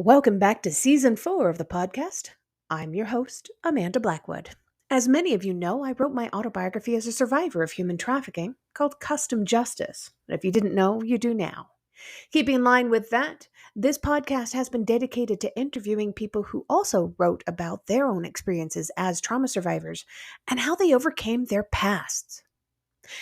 Welcome back to season 4 of the podcast. I'm your host, Amanda Blackwood. As many of you know, I wrote my autobiography as a survivor of human trafficking called Custom Justice. And if you didn't know, you do now. Keeping in line with that, this podcast has been dedicated to interviewing people who also wrote about their own experiences as trauma survivors and how they overcame their pasts.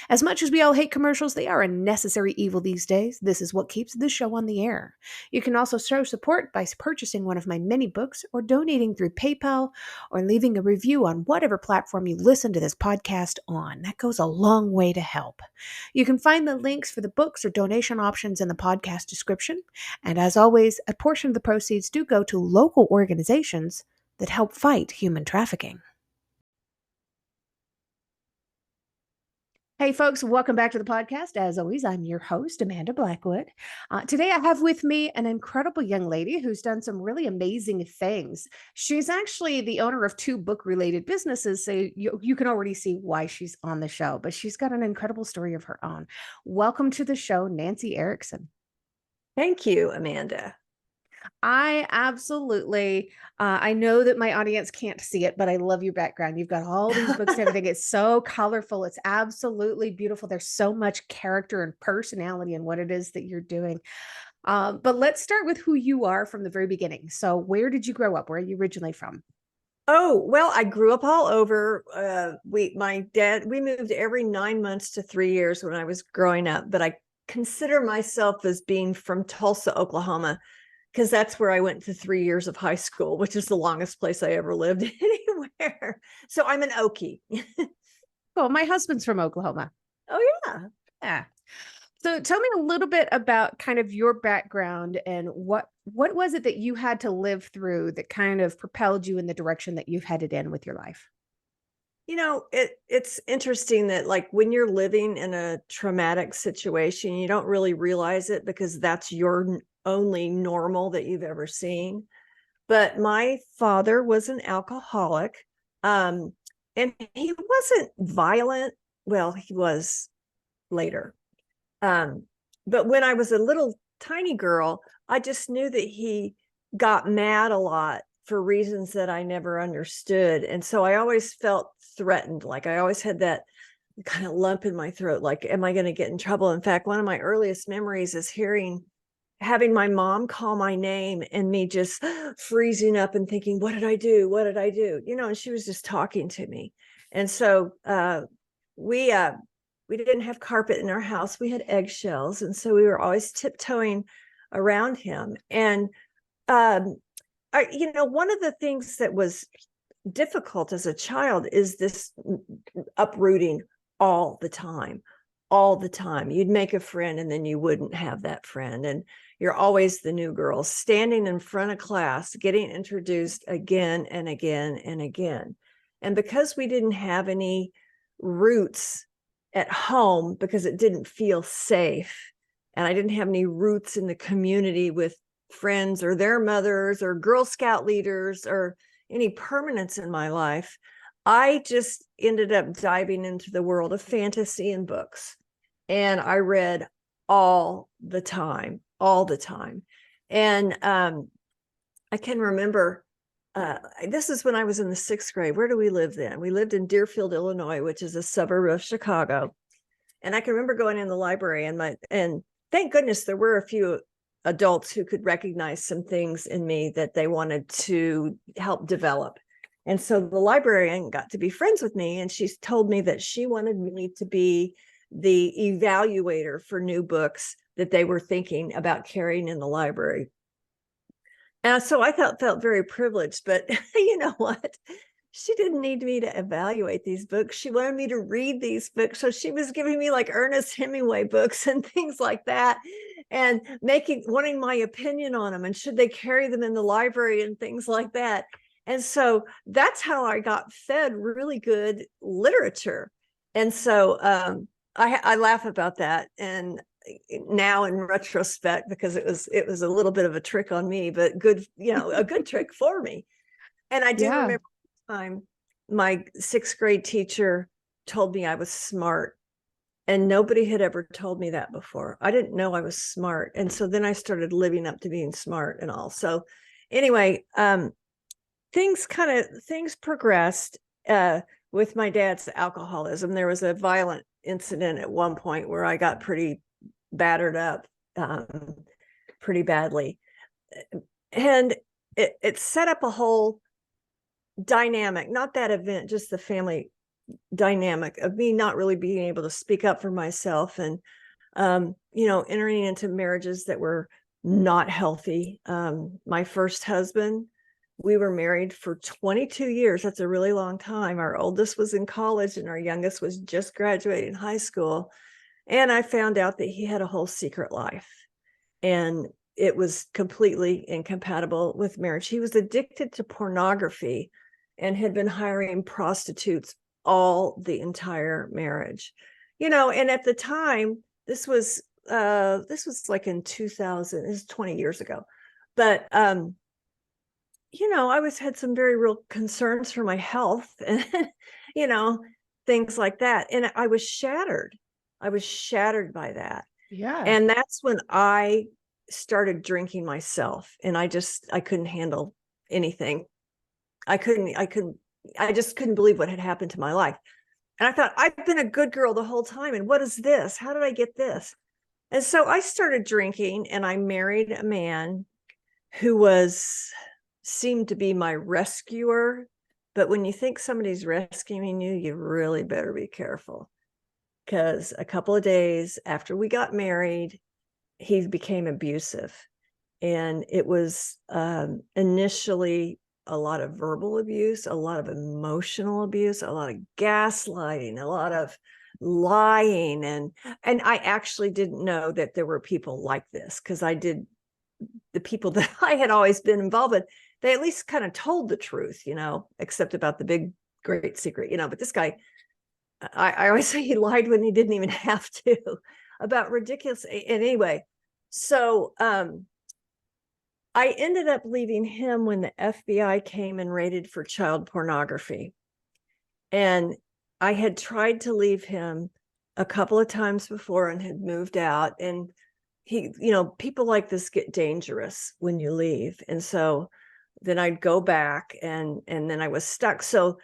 As much as we all hate commercials, they are a necessary evil these days. This is what keeps the show on the air. You can also show support by purchasing one of my many books or donating through PayPal or leaving a review on whatever platform you listen to this podcast on. That goes a long way to help. You can find the links for the books or donation options in the podcast description. And as always, a portion of the proceeds do go to local organizations that help fight human trafficking. Hey, folks, welcome back to the podcast. As always, I'm your host, Amanda Blackwood. Today, I have with me an incredible young lady who's done some really amazing things. She's actually the owner of 2 book-related businesses, so you can already see why she's on the show, but she's got an incredible story of her own. Welcome to the show, Nancy Erickson. Thank you, Amanda. I absolutely, I know that my audience can't see it, but I love your background. You've got all these books and everything. It's so colorful. It's absolutely beautiful. There's so much character and personality in what it is that you're doing. But let's start with who you are from the very beginning. So where did you grow up? Where are you originally from? Oh, well, I grew up all over. My dad, we moved every 9 months to 3 years when I was growing up, but I consider myself as being from Tulsa, Oklahoma, because that's where I went to 3 years of high school, which is the longest place I ever lived anywhere. So I'm an Okie. Oh, my husband's from Oklahoma. Oh, yeah. Yeah. So tell me a little bit about kind of your background and what was it that you had to live through that kind of propelled you in the direction that you've headed in with your life? It's interesting that like when you're living in a traumatic situation, you don't really realize it because that's your only normal that you've ever seen. But my father was an alcoholic, and he wasn't violent. Well, he was later. But when I was a little tiny girl, I just knew that he got mad a lot for reasons that I never understood. And so I always felt threatened. Like I always had that kind of lump in my throat. Like, am I going to get in trouble? In fact, one of my earliest memories is having my mom call my name and me just freezing up and thinking, what did I do? What did I do? And she was just talking to me. And so we didn't have carpet in our house. We had eggshells. And so we were always tiptoeing around him. And, one of the things that was difficult as a child is this uprooting all the time. You'd make a friend and then you wouldn't have that friend. And you're always the new girl standing in front of class, getting introduced again and again and again. And because we didn't have any roots at home, because it didn't feel safe, and I didn't have any roots in the community with friends or their mothers or Girl Scout leaders or any permanence in my life, I just ended up diving into the world of fantasy and books. And I read all the time. And I can remember, this is when I was in the 6th grade. Where do we live then? We lived in Deerfield, Illinois, which is a suburb of Chicago. And I can remember going in the library and thank goodness there were a few adults who could recognize some things in me that they wanted to help develop. And so the librarian got to be friends with me, and she told me that she wanted me to be the evaluator for new books that they were thinking about carrying in the library. And so I felt very privileged, but you know what? She didn't need me to evaluate these books. She wanted me to read these books. So she was giving me like Ernest Hemingway books and things like that, and wanting my opinion on them, and should they carry them in the library and things like that. And so that's how I got fed really good literature. And so I laugh about that. And now in retrospect, because it was a little bit of a trick on me, but good, a good trick for me. And I do remember time my 6th grade teacher told me I was smart, and nobody had ever told me that before. I didn't know I was smart. And so then I started living up to being smart and all. So Anyway, things progressed with my dad's alcoholism. There was a violent incident at one point where I got pretty battered up, pretty badly, and it set up a whole dynamic, not that event, just the family dynamic of me not really being able to speak up for myself, and entering into marriages that were not healthy. My first husband, we were married for 22 years. That's a really long time. Our oldest was in college and our youngest was just graduating high school. And I found out that he had a whole secret life, and it was completely incompatible with marriage. He was addicted to pornography and had been hiring prostitutes all the entire marriage. And at the time, this was like in 2000, this is 20 years ago. But I had some very real concerns for my health and things like that. And I was shattered. I was shattered by that. Yeah. And that's when I started drinking myself, and I couldn't handle anything. I just couldn't believe what had happened to my life. And I thought, I've been a good girl the whole time. And what is this? How did I get this? And so I started drinking, and I married a man who seemed to be my rescuer. But when you think somebody's rescuing you, you really better be careful, because a couple of days after we got married, he became abusive. And it was initially a lot of verbal abuse, a lot of emotional abuse, a lot of gaslighting, a lot of lying. And I actually didn't know that there were people like this, because the people that I had always been involved with, they at least kind of told the truth, except about the big, great secret, but this guy, I always say he lied when he didn't even have to, about ridiculous. And anyway, so I ended up leaving him when the FBI came and raided for child pornography. And I had tried to leave him a couple of times before and had moved out. And people like this get dangerous when you leave. And so then I'd go back, and then I was stuck. So,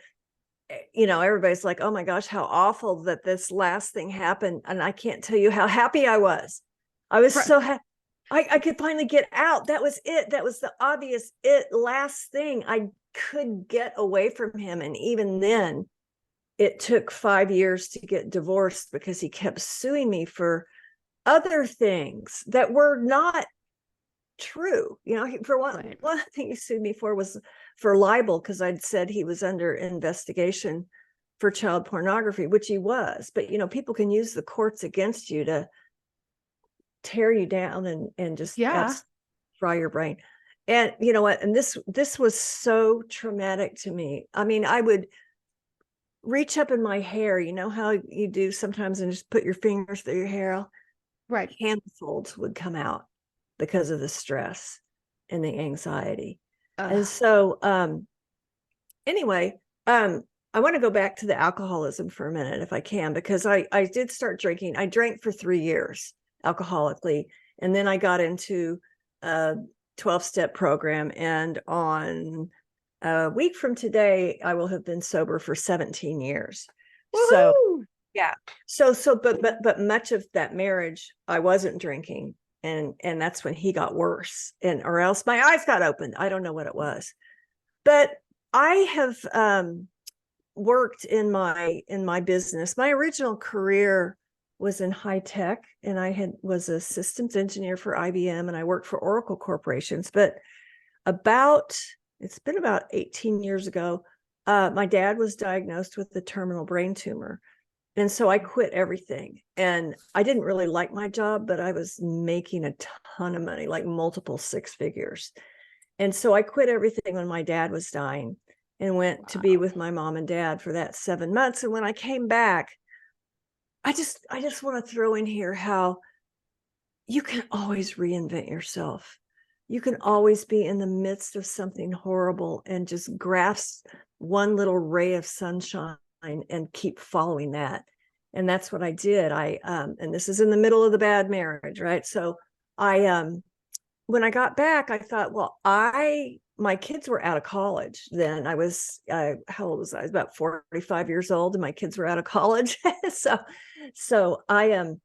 everybody's like, oh my gosh, how awful that this last thing happened. And I can't tell you how happy I was. I was so happy. I could finally get out. That was it. That was the obvious last thing. I could get away from him. And even then, it took 5 years to get divorced, because he kept suing me for other things that were not true. For one thing he sued me for was for libel, because I'd said he was under investigation for child pornography, which he was. But people can use the courts against you to tear you down and just fry your brain. And you know what? And this was so traumatic to me. I mean, I would reach up in my hair, how you do sometimes, and just put your fingers through your hair. Right. Handfolds would come out because of the stress and the anxiety. And so anyway, I want to go back to the alcoholism for a minute, if I can, because I did start drinking. I drank for 3 years alcoholically, and then I got into a 12-step program, and on a week from today, I will have been sober for 17 years. Woo-hoo! So yeah. But much of that marriage, I wasn't drinking. And that's when he got worse, or else my eyes got opened. I don't know what it was. But I have worked in my business. My original career was in high tech, and I was a systems engineer for IBM, and I worked for Oracle corporations. But it's been about 18 years ago, my dad was diagnosed with a terminal brain tumor. And so I quit everything, and I didn't really like my job, but I was making a ton of money, like multiple 6 figures. And so I quit everything when my dad was dying, and went to be with my mom and dad for that 7 months. And when I came back, I just want to throw in here how you can always reinvent yourself. You can always be in the midst of something horrible and just grasp one little ray of sunshine and keep following that. And that's what I did. And this is in the middle of the bad marriage, right? So I when I got back, I thought, well, my kids were out of college then. I was, how old was I? I was about 45 years old, and my kids were out of college. So I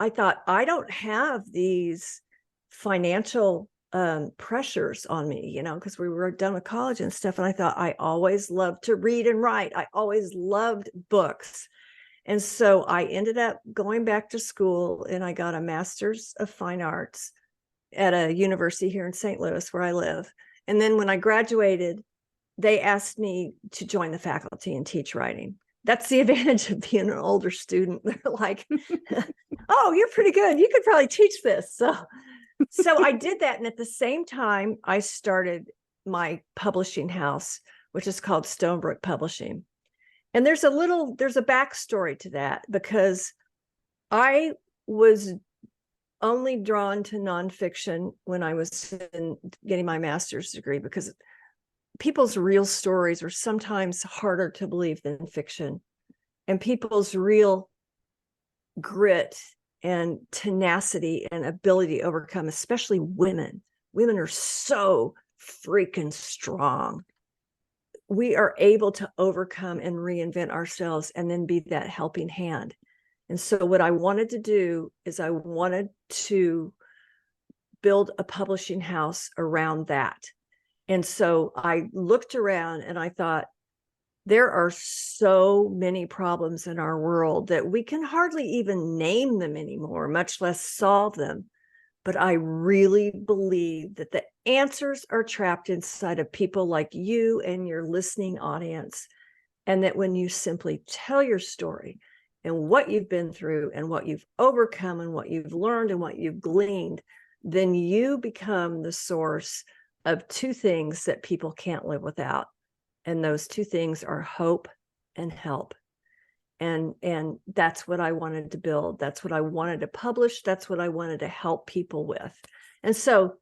thought, I don't have these financial pressures on me, you know, because we were done with college and stuff. And I thought, I always loved to read and write. I always loved books. And so I ended up going back to school, and I got a master's of fine arts at a university here in St. Louis, where I live. And then when I graduated, they asked me to join the faculty and teach writing. That's the advantage of being an older student. They're like, oh, you're pretty good. You could probably teach this. So I did that. And at the same time, I started my publishing house, which is called Stonebrook Publishing. And there's a backstory to that, because I was only drawn to nonfiction when I was getting my master's degree, because people's real stories are sometimes harder to believe than fiction, and people's real grit and tenacity and ability to overcome, especially women. Women are so freaking strong. We are able to overcome and reinvent ourselves, and then be that helping hand. And so what I wanted to do is I wanted to build a publishing house around that. And so I looked around and I thought, there are so many problems in our world that we can hardly even name them anymore, much less solve them. But I really believe that the answers are trapped inside of people like you and your listening audience. And that when you simply tell your story and what you've been through and what you've overcome and what you've learned and what you've gleaned, then you become the source of two things that people can't live without. And those two things are hope and help. And that's what I wanted to build. That's what I wanted to publish. That's what I wanted to help people with. And so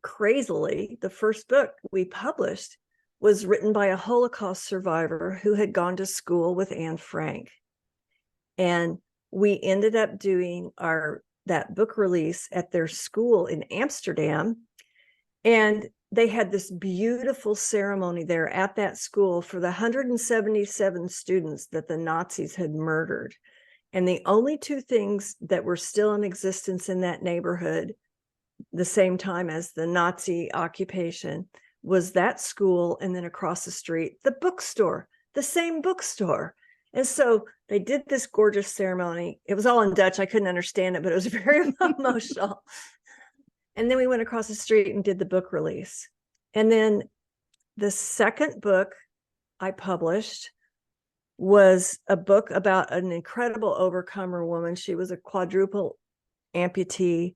crazily, the first book we published was written by a Holocaust survivor who had gone to school with Anne Frank. And we ended up doing that book release at their school in Amsterdam. And they had this beautiful ceremony there at that school for the 177 students that the Nazis had murdered. And the only two things that were still in existence in that neighborhood, the same time as the Nazi occupation, was that school, and then across the street, the bookstore, the same bookstore. And so they did this gorgeous ceremony. It was all in Dutch. I couldn't understand it, but it was very emotional. And then we went across the street and did the book release. And then the second book I published was a book about an incredible overcomer woman. She was a quadruple amputee.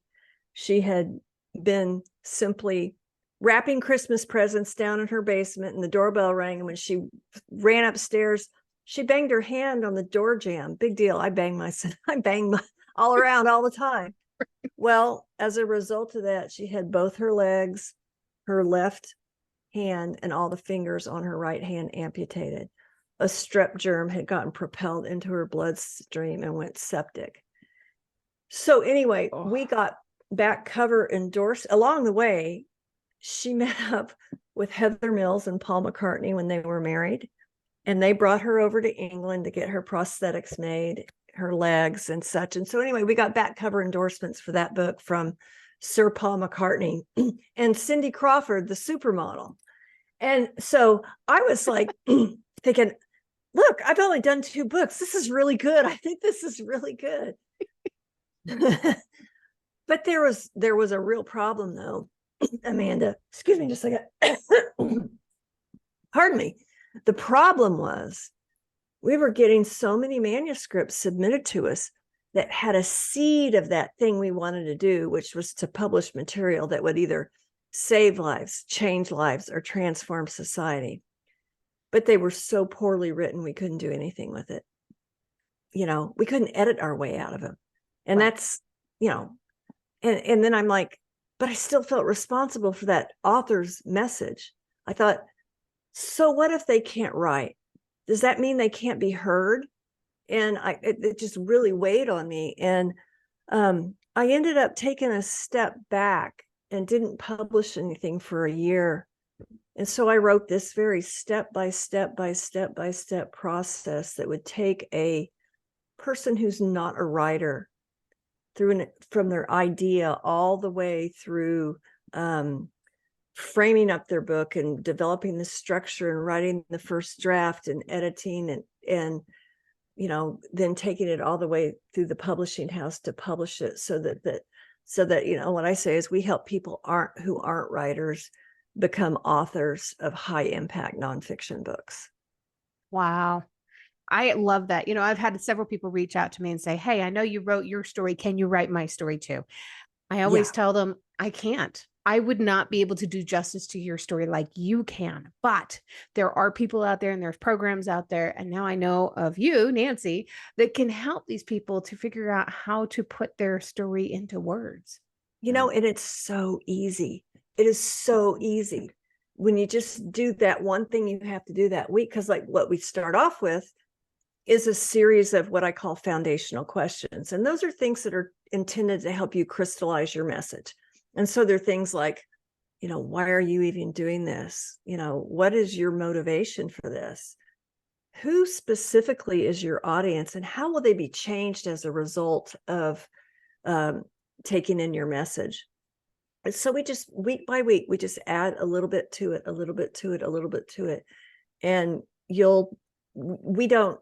She had been simply wrapping Christmas presents down in her basement, and the doorbell rang. And when she ran upstairs, she banged her hand on the door jamb. Big deal. I bang all around all the time. Well, as a result of that, she had both her legs, her left hand, and all the fingers on her right hand amputated. A strep germ had gotten propelled into her bloodstream and went septic. So anyway, we got back cover endorsed. Along the way, she met up with Heather Mills and Paul McCartney when they were married, and they brought her over to England to get her prosthetics made, her legs and such. And so anyway, we got back cover endorsements for that book from Sir Paul McCartney and Cindy Crawford, the supermodel. And so I was like thinking, look, I've only done 2 books. This is really good. I think this is really good. But there was a real problem though, Amanda. Excuse me just a second. Pardon me. The problem was we were getting so many manuscripts submitted to us that had a seed of that thing we wanted to do, which was to publish material that would either save lives, change lives, or transform society. But they were so poorly written, we couldn't do anything with it. You know, we couldn't edit our way out of them. And that's, you know, and then I'm like, but I still felt responsible for that author's message. I thought, so what if they can't write? Does that mean they can't be heard? And it just really weighed on me. And I ended up taking a step back and didn't publish anything for a year. And so I wrote this very step by step process that would take a person who's not a writer from their idea all the way through framing up their book and developing the structure and writing the first draft and editing and then taking it all the way through the publishing house to publish it, so that what I say is we help people who aren't writers become authors of high impact nonfiction books. Wow. I love that. I've had several people reach out to me and say, "Hey, I know you wrote your story. Can you write my story too?" I Yeah. always tell them, I can't. I would not be able to do justice to your story like you can. But there are people out there and there's programs out there. And now I know of you, Nancy, that can help these people to figure out how to put their story into words. And it's so easy. It is so easy when you just do that one thing you have to do that week. Because like what we start off with is a series of what I call foundational questions. And those are things that are intended to help you crystallize your message. And so they're things like, why are you even doing this? What is your motivation for this? Who specifically is your audience, and how will they be changed as a result of taking in your message? And so we just week by week, we just add a little bit to it, a little bit to it, a little bit to it. And we don't,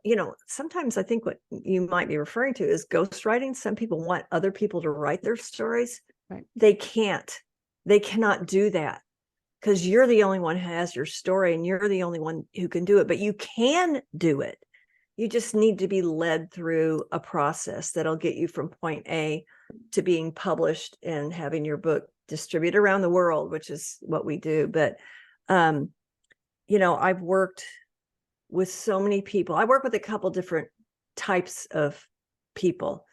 sometimes I think what you might be referring to is ghostwriting. Some people want other people to write their stories. Right. They cannot do that, because you're the only one who has your story and you're the only one who can do it. But you can do it. You just need to be led through a process that'll get you from point A to being published and having your book distributed around the world, which is what we do. But I've worked with so many people. I work with a couple different types of people.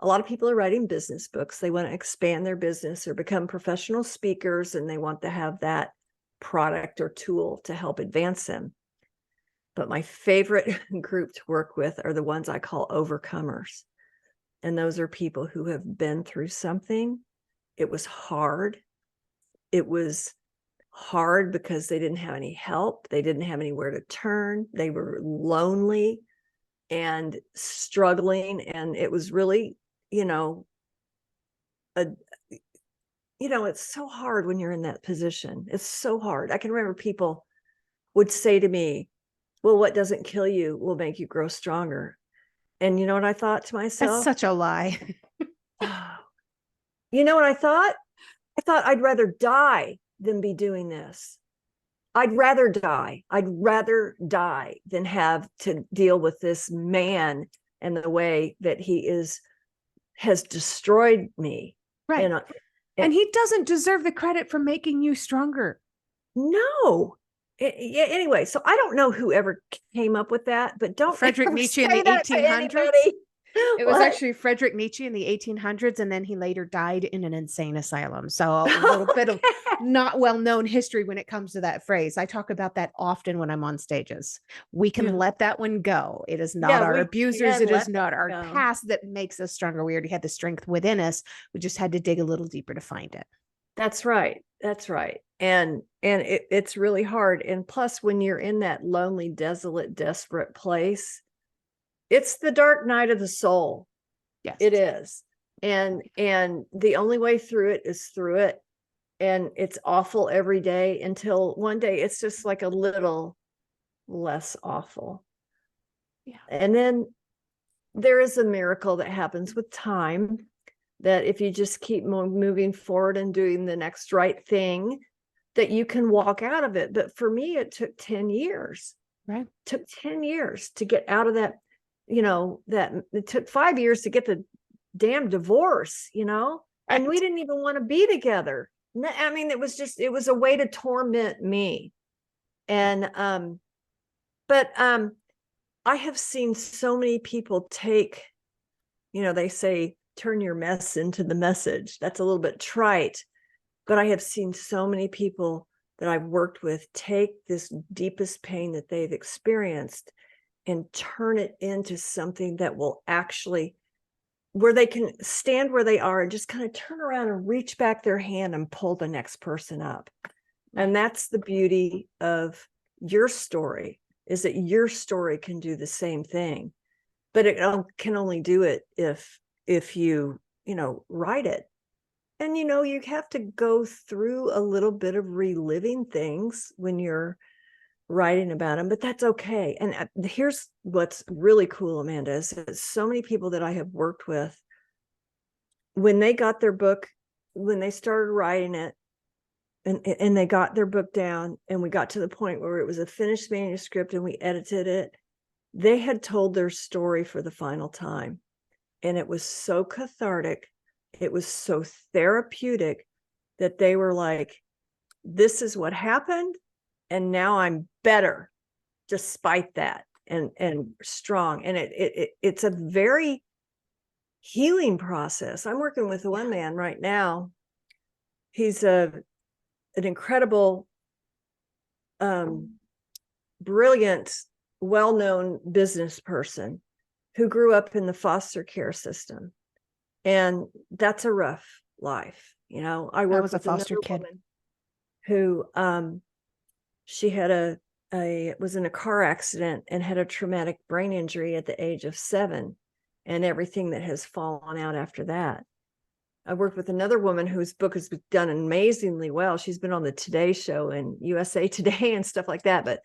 A lot of people are writing business books. They want to expand their business or become professional speakers, and they want to have that product or tool to help advance them. But my favorite group to work with are the ones I call overcomers. And those are people who have been through something. It was hard. It was hard because they didn't have any help. They didn't have anywhere to turn. They were lonely and struggling. And it was really, it's so hard when you're in that position. It's so hard. I can remember people would say to me, well, what doesn't kill you will make you grow stronger. And you know what I thought to That's myself? such a lie. You know what I thought? I thought I'd rather die than be doing this. I'd rather die. I'd rather die than have to deal with this man and the way that he has destroyed me. Right. And he doesn't deserve the credit for making you stronger. No. Yeah. Anyway, so I don't know who ever came up with that, but don't Friedrich ever Nietzsche say in the that to 1800s. anybody. It was actually Friedrich Nietzsche in the 1800s, and then he later died in an insane asylum. So a little bit of not well-known history when it comes to that phrase. I talk about that often when I'm on stages. We can let that one go. It is not our abusers. It is not our past that makes us stronger. We already had the strength within us. We just had to dig a little deeper to find it. That's right. That's right. And it's really hard. And plus, when you're in that lonely, desolate, desperate place, it's the dark night of the soul. Yes, it is. And the only way through it is through it. And it's awful every day until one day it's just like a little less awful. Yeah. And then there is a miracle that happens with time, that if you just keep moving forward and doing the next right thing, that you can walk out of it. But for me, it took 10 years. Right. It took 10 years to get out of that, that it took 5 years to get the damn divorce, and we didn't even want to be together. I mean, it was a way to torment me. And, but I have seen so many people take, they say, turn your mess into the message. That's a little bit trite, but I have seen so many people that I've worked with take this deepest pain that they've experienced and turn it into something that will actually where they can stand where they are and just kind of turn around and reach back their hand and pull the next person up. And that's the beauty of your story, is that your story can do the same thing, but it can only do it if you write it. And you have to go through a little bit of reliving things when you're writing about them, but that's okay. And here's what's really cool, Amanda, is that so many people that I have worked with, when they got their book, when they started writing it, and they got their book down, and we got to the point where it was a finished manuscript and we edited it, they had told their story for the final time. And it was so cathartic. It was so therapeutic that they were like, this is what happened. And now I'm better despite that, and strong. And it's a very healing process. I'm working with one man right now. He's an incredible, brilliant, well-known business person who grew up in the foster care system. And that's a rough life. I worked with another woman who, she had was in a car accident and had a traumatic brain injury at the age of 7, and everything that has fallen out after that. I worked with another woman whose book has done amazingly well. She's been on the Today Show and USA Today and stuff like that. But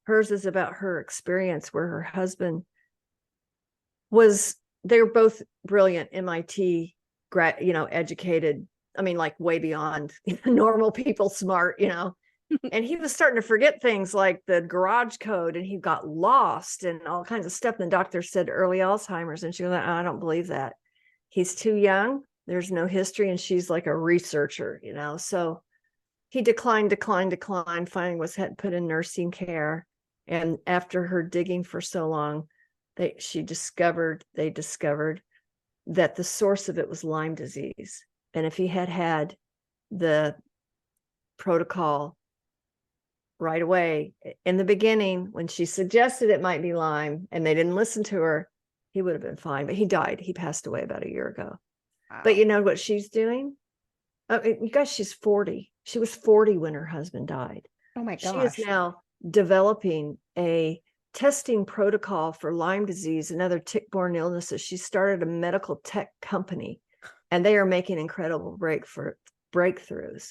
hers is about her experience where her husband they were both brilliant MIT educated. I mean, like way beyond normal people smart, and he was starting to forget things like the garage code, and he got lost and all kinds of stuff. And the doctor said early Alzheimer's, and she was like, I don't believe that. He's too young. There's no history. And she's like a researcher, so he declined, finally was put in nursing care. And after her digging for so long, they discovered that the source of it was Lyme disease. And if he had the protocol right away in the beginning, when she suggested it might be Lyme and they didn't listen to her, he would have been fine. But he died. He passed away about a year ago. Wow. But you know what she's doing? You guys, she's 40. She was 40 when her husband died. Oh my gosh. She is now developing a testing protocol for Lyme disease and other tick-borne illnesses. She started a medical tech company, and they are making incredible breakthroughs.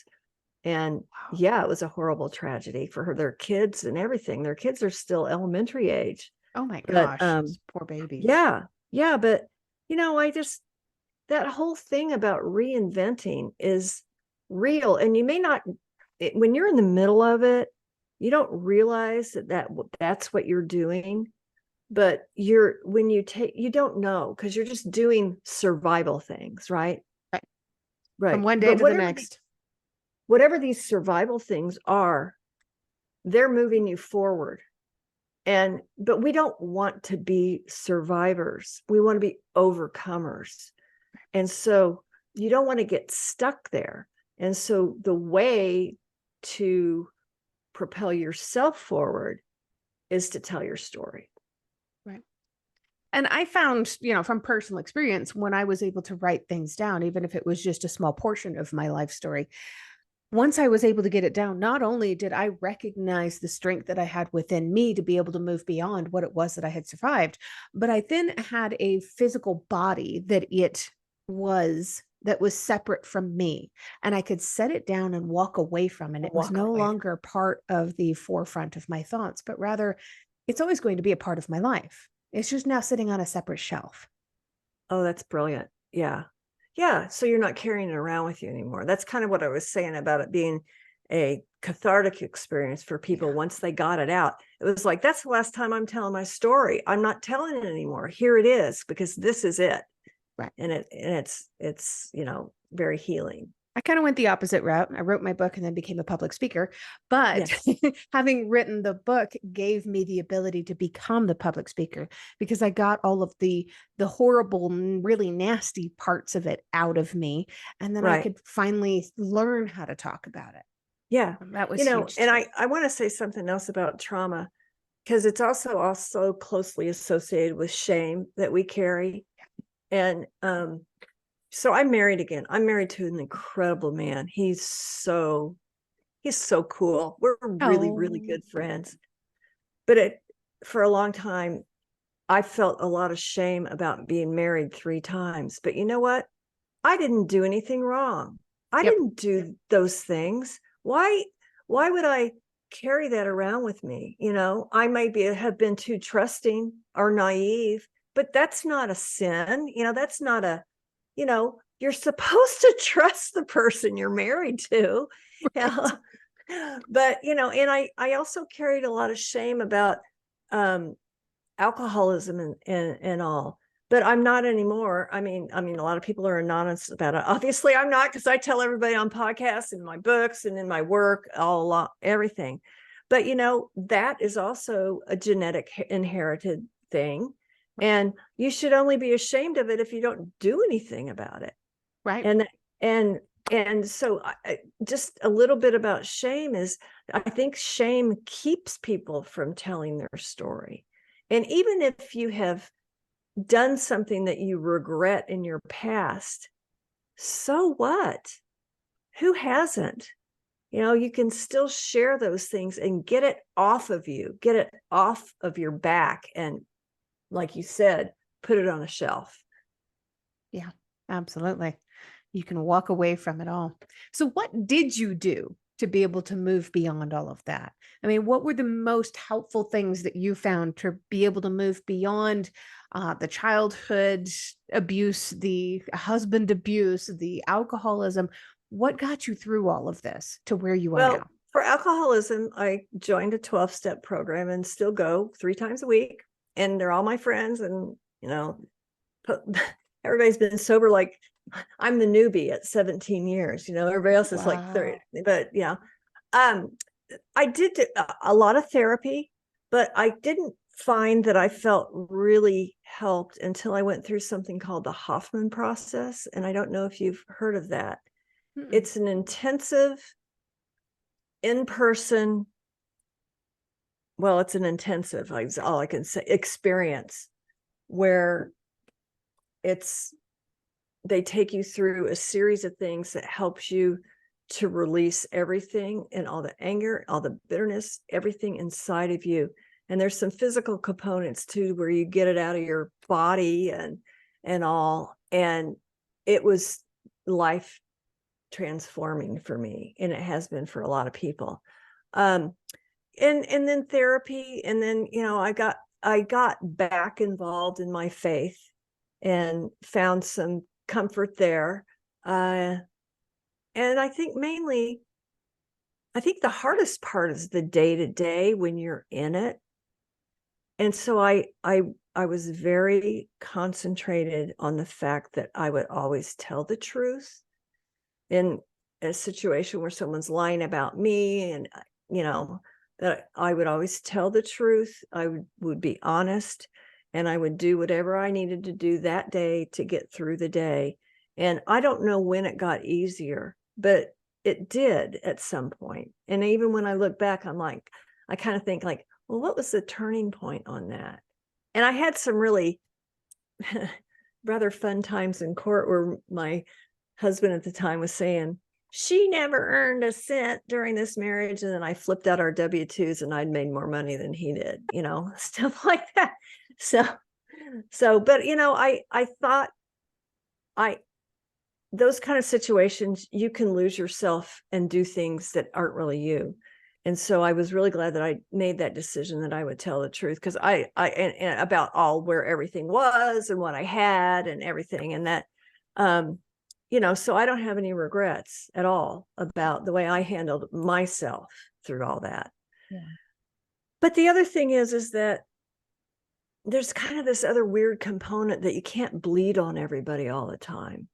And wow. Yeah, it was a horrible tragedy for their kids and everything. Their kids are still elementary age. Oh my gosh, poor babies. Yeah. But that whole thing about reinventing is real. And you may not, when you're in the middle of it, you don't realize that's what you're doing. But you don't know, because you're just doing survival things, right? Right. From one day to the next. Whatever these survival things are, they're moving you forward. But we don't want to be survivors. We want to be overcomers. And so you don't want to get stuck there. And so the way to propel yourself forward is to tell your story. Right. And I found, from personal experience, when I was able to write things down, even if it was just a small portion of my life story, once I was able to get it down, not only did I recognize the strength that I had within me to be able to move beyond what it was that I had survived, but I then had a physical body that was separate from me, and I could set it down and walk away from it. It was no longer part of the forefront of my thoughts, but rather it's always going to be a part of my life. It's just now sitting on a separate shelf. Oh, that's brilliant. Yeah. So you're not carrying it around with you anymore. That's kind of what I was saying about it being a cathartic experience for people. Yeah. Once they got it out, it was like, that's the last time I'm telling my story. I'm not telling it anymore. Here it is, because this is it. Right. And it's very healing. I kind of went the opposite route. I wrote my book and then became a public speaker, but yes. Having written the book gave me the ability to become the public speaker, because I got all of the horrible, really nasty parts of it out of me. And then I could finally learn how to talk about it. Yeah. And that was huge. And I want to say something else about trauma, because it's also closely associated with shame that we carry. And so I'm married again. I'm married to an incredible man. He's so cool. We're really, really Oh, good friends. But for a long time, I felt a lot of shame about being married 3 times. But you know what? I didn't do anything wrong. I yep. didn't do those things. Why would I carry that around with me? I might have been too trusting or naive, but that's not a sin. That's not you're supposed to trust the person you're married to. Right. Yeah. But and I also carried a lot of shame about um alcoholism and all, but I'm not anymore. I mean a lot of people are anonymous about it. Obviously I'm not, because I tell everybody on podcasts and my books and in my work everything. But that is also a genetic inherited thing, and you should only be ashamed of it if you don't do anything about it. Right. And and and so just a little bit about shame is, I think shame keeps people from telling their story. And even if you have done something that you regret in your past, so what? Who hasn't? You can still share those things and get it off of you, get it off of your back, and like you said, put it on a shelf. Yeah, absolutely. You can walk away from it all. So, what did you do to be able to move beyond all of that? I mean, what were the most helpful things that you found to be able to move beyond the childhood abuse, the husband abuse, the alcoholism? What got you through all of this to where you are Well, now? for alcoholism, I joined a 12-step program and still go 3 times a week. And they're all my friends. And, everybody's been sober. Like, I'm the newbie at 17 years, everybody else is like 30. Wow. But, um, I did a lot of therapy, but I didn't find that I felt really helped until I went through something called the Hoffman process. And I don't know if you've heard of that. Mm-mm. It's an intensive in-person, well, it's an intensive, like all I can say, experience where it's they take you through a series of things that helps you to release everything and all the anger, all the bitterness, everything inside of you. And there's some physical components too, where you get it out of your body and all. And it was life transforming for me, and it has been for a lot of people. Um, and then therapy, and then I got back involved in my faith and found some comfort there. And I think the hardest part is the day to day when you're in it. And so I was very concentrated on the fact that I would always tell the truth in a situation where someone's lying about me, and that I would always tell the truth. I would be honest, and I would do whatever I needed to do that day to get through the day. And I don't know when it got easier, but it did at some point. And even when I look back, I kind of think like, well, what was the turning point on that? And I had some really rather fun times in court where my husband at the time was saying, she never earned a cent during this marriage. And then I flipped out our W-2s and I'd made more money than he did, stuff like that. But I thought I those kind of situations, you can lose yourself and do things that aren't really you. And so I was really glad that I made that decision, that I would tell the truth, because and about all where everything was and what I had and everything. And that, so I don't have any regrets at all about the way I handled myself through all that. Yeah. But the other thing is that there's kind of this other weird component that you can't bleed on everybody all the time.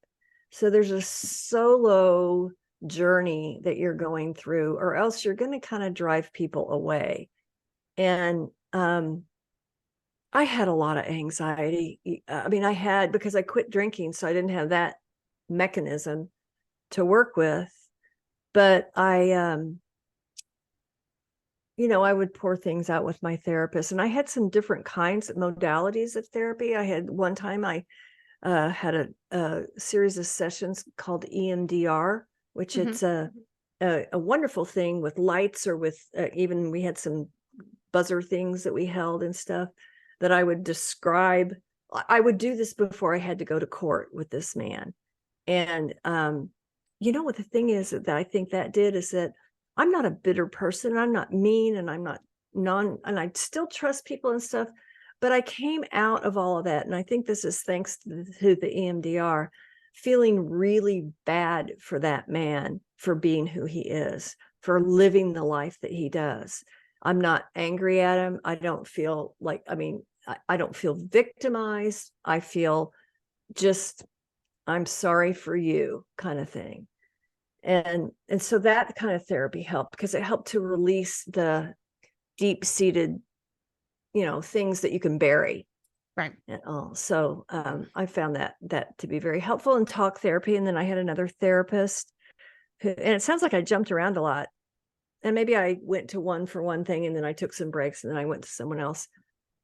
So there's a solo journey that you're going through, or else you're going to kind of drive people away. And I had a lot of anxiety. I mean, because I quit drinking, so I didn't have that mechanism to work with. But I would pour things out with my therapist, and I had some different kinds of modalities of therapy. I had one time had a series of sessions called EMDR, which it's a wonderful thing with lights, or with even we had some buzzer things that we held and stuff that I would describe. I would do this before I had to go to court with this man. And you know what the thing is that I think that did is that I'm not a bitter person. I'm not mean, and I'm not and I still trust people and stuff. But I came out of all of that. And I think this is thanks to the EMDR, feeling really bad for that man for being who he is, for living the life that he does. I'm not angry at him. I don't feel like, I don't feel victimized. I feel just, I'm sorry for you kind of thing. And so that kind of therapy helped, because it helped to release the deep-seated, things that you can bury. Right. And all. So I found that to be very helpful in talk therapy. And then I had another therapist who, and it sounds like I jumped around a lot. And maybe I went to one for one thing, and then I took some breaks, and then I went to someone else,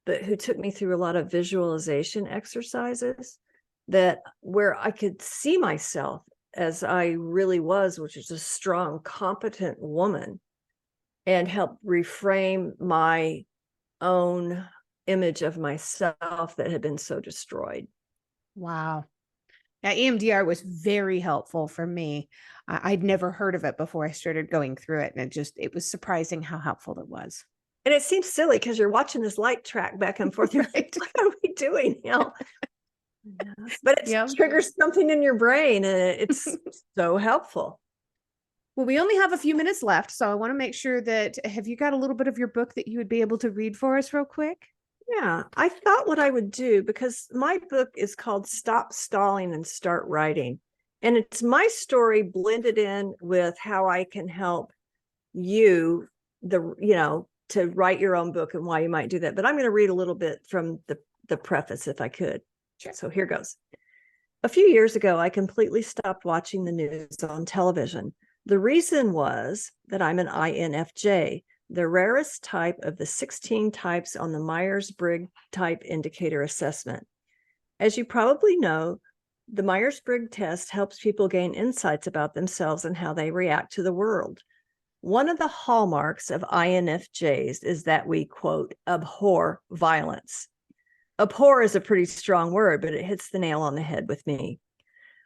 but who took me through a lot of visualization exercises that where I could see myself as I really was, which is a strong, competent woman, and help reframe my own image of myself that had been so destroyed. Wow. Yeah, EMDR was very helpful for me. I'd never heard of it before I started going through it. And it was surprising how helpful it was. And it seems silly because you're watching this light track back and forth. You're like, what are we doing? But it triggers something in your brain, and it's so helpful. Well, we only have a few minutes left, so I want to make sure that, have you got a little bit of your book that you would be able to read for us real quick? Yeah, I thought what I would do, because my book is called Stop Stalling and Start Writing. And it's my story blended in with how I can help you, to write your own book and why you might do that. But I'm going to read a little bit from the preface if I could. Sure. So here goes. A few years ago, I completely stopped watching the news on television. The reason was that I'm an INFJ, the rarest type of the 16 types on the Myers-Briggs Type Indicator Assessment. As you probably know, the Myers-Briggs test helps people gain insights about themselves and how they react to the world. One of the hallmarks of INFJs is that we, quote, abhor violence. Abhor is a pretty strong word, but it hits the nail on the head with me.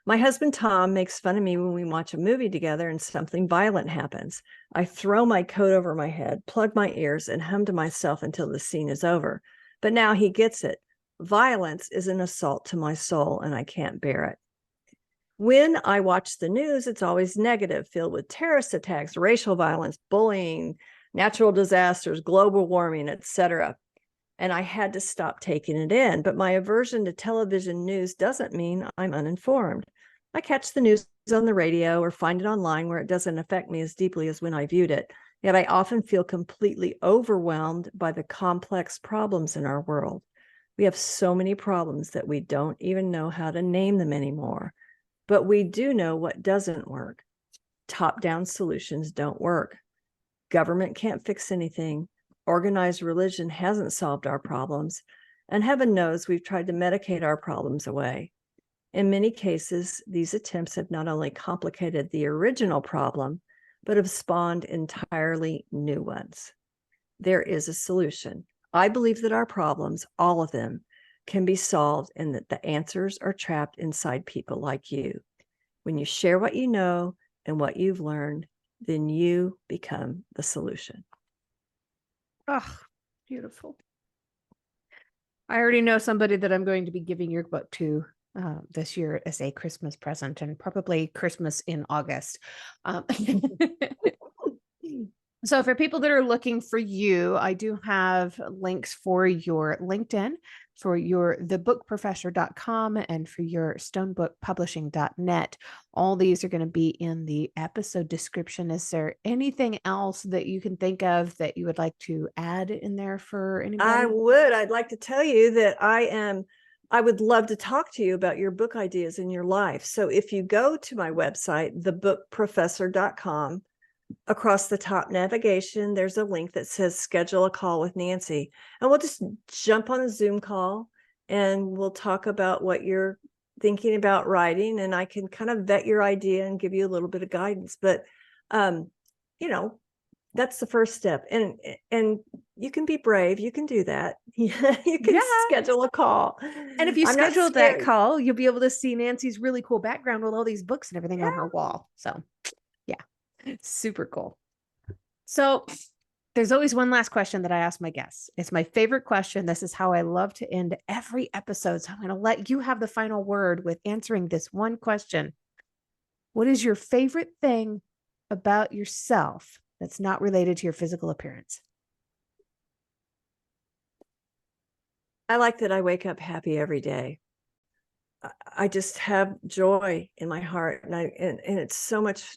My husband, Tom, makes fun of me when we watch a movie together and something violent happens. I throw my coat over my head, plug my ears, and hum to myself until the scene is over. But now he gets it. Violence is an assault to my soul, and I can't bear it. When I watch the news, it's always negative, filled with terrorist attacks, racial violence, bullying, natural disasters, global warming, etc. And I had to stop taking it in. But my aversion to television news doesn't mean I'm uninformed. I catch the news on the radio or find it online where it doesn't affect me as deeply as when I viewed it. Yet I often feel completely overwhelmed by the complex problems in our world. We have so many problems that we don't even know how to name them anymore. But we do know what doesn't work. Top-down solutions don't work. Government can't fix anything. Organized religion hasn't solved our problems, and heaven knows we've tried to medicate our problems away. In many cases, these attempts have not only complicated the original problem, but have spawned entirely new ones. There is a solution. I believe that our problems, all of them, can be solved, and that the answers are trapped inside people like you. When you share what you know and what you've learned, then you become the solution. Oh, beautiful. I already know somebody that I'm going to be giving your book to this year as a Christmas present, and probably Christmas in August. So for people that are looking for you, I do have links for your LinkedIn, for your thebookprofessor.com, and for your stonebookpublishing.net. All these are going to be in the episode description. Is there anything else that you can think of that you would like to add in there for anybody? I'd like to tell you that I would love to talk to you about your book ideas in your life. So if you go to my website, thebookprofessor.com, across the top navigation, there's a link that says schedule a call with Nancy. And we'll just jump on a Zoom call and we'll talk about what you're thinking about writing, and I can kind of vet your idea and give you a little bit of guidance. But, you know, that's the first step. And you can be brave. You can do that. You can Yeah. schedule a call. And if you I'm not schedule that scared. call, you'll be able to see Nancy's really cool background with all these books and everything on her Yeah. wall. So, yeah, super cool. So, there's always one last question that I ask my guests. It's my favorite question. This is how I love to end every episode. So, I'm going to let you have the final word with answering this one question. What is your favorite thing about yourself that's not related to your physical appearance? I like that I wake up happy every day. I just have joy in my heart, and it's so much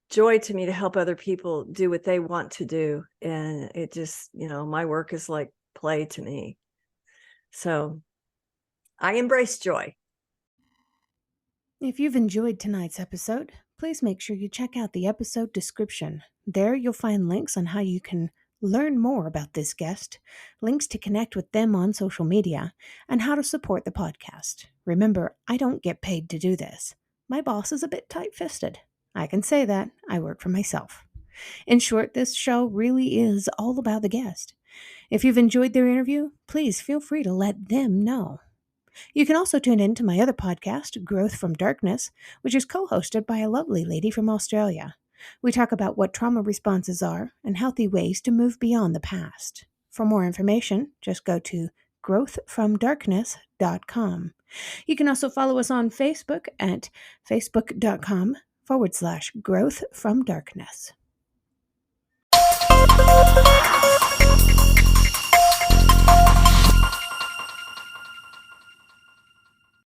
joy to me to help other people do what they want to do. And it just, my work is like play to me. So I embrace joy. If you've enjoyed tonight's episode, please make sure you check out the episode description. There you'll find links on how you can learn more about this guest, links to connect with them on social media, and how to support the podcast. Remember, I don't get paid to do this. My boss is a bit tight-fisted. I can say that. I work for myself. In short, this show really is all about the guest. If you've enjoyed their interview, please feel free to let them know. You can also tune in to my other podcast, Growth from Darkness, which is co-hosted by a lovely lady from Australia. We talk about what trauma responses are and healthy ways to move beyond the past. For more information, just go to growthfromdarkness.com. You can also follow us on Facebook at facebook.com/growth from darkness.